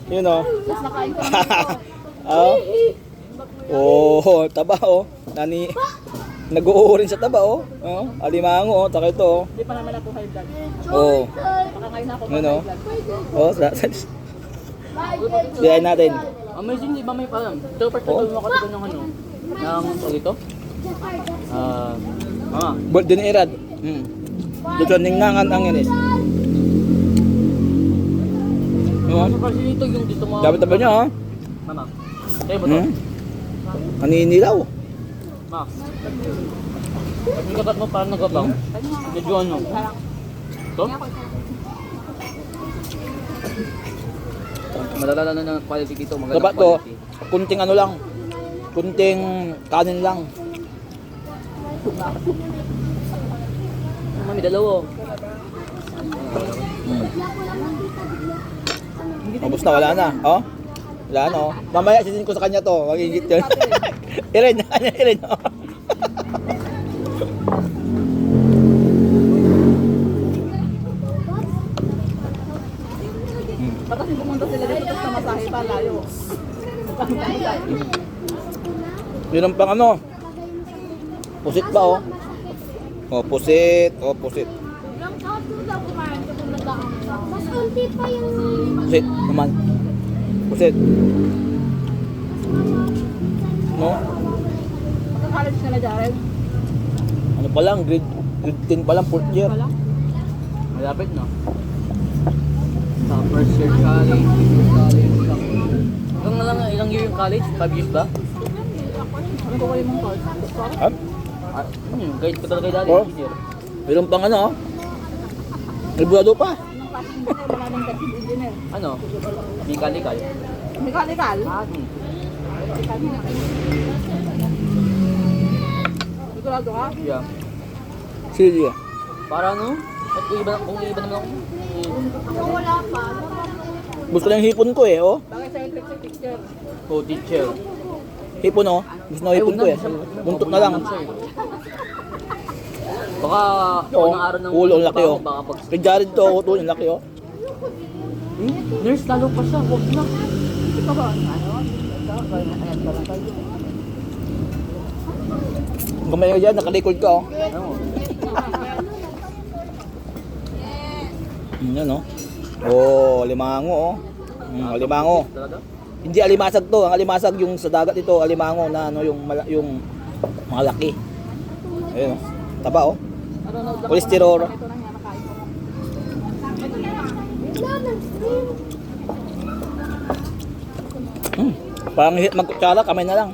Yun o. Tapos nakain ko. Oh, taba oh. Nag-uho rin sa taba oh. Oh, alimango oh, taka ito oh. Hindi pa naman ako high blood. Oh. Baka ngayon ako Yun high oh. blood. Oh, diyan natin. Amazing, di ba may parang? Ito, first time mo makatipan ng ano? Ng tawag ito? Bold din irad. Dito ningangan ang inis. Ano kasi ito yung dito mo? Dapat taba niya ha. Mama. Kaya ba ito? Naninilaw. Ma. Yung kagat mo parang nagabang. Medyo ano? Ito? Malalala na ng quality dito. Magandang Dapat to, quality. kunting ano lang. Kunting kanin lang. Mami, dalawa. Tapos na, wala na. Oh? Wala na oh. Mamaya sisin ko sa kanya to. Magigit yun. Irin, irin oh. Baka kasi pumunta sila dito tapos namasahe pa layo. Meron pang ano. Pusit pa oh. Oh, pusit. Oh, pusit. Mas konti pa yung... Pusit naman. Pusit. No? Magka-college ka na, Jared? Ano pa lang, grade 10 pa lang, 4th year. Malapit no? Sa first year college, college. Hanggang na lang, ilang year yung college? 5 years ba? Ano ko kayo mong course? Ha? Ano yun? Guide ko talaga dati, Oh. engineer. Meron pang ano oh. Librado pa. Anong class engineer? Wala nang class engineer. Ano? Mechanical. Mechanical? Sigurado ka? Yeah. Sige. Para ano? At kung iba naman ako. Kung wala pa, Gusto lang hipon ko eh, oh. Bakit sa electric sa picture? Co-teacher. Hipon oh. Gusto na hipon ko eh. Buntot na lang. Baka Oo. unang araw ng Ulo, ang laki oh. baka pag... Kay Jared to, oh, to, yung laki oh. Nurse, lalo pa siya. Huwag na. Ito ba? Ano? Ayan pa lang tayo. Kamay ka dyan, nakarecord ka oh. Ano? Yan oh. Oh, alimango oh. Alimango. Talaga? Hindi alimasag to, ang alimasag yung sa dagat ito, alimango na ano yung malaki. Ayun oh. Taba oh. Nanonood ako. Cholesterol. Ito na nga, nakain ko. Parang hit magkutsara, kamay na lang.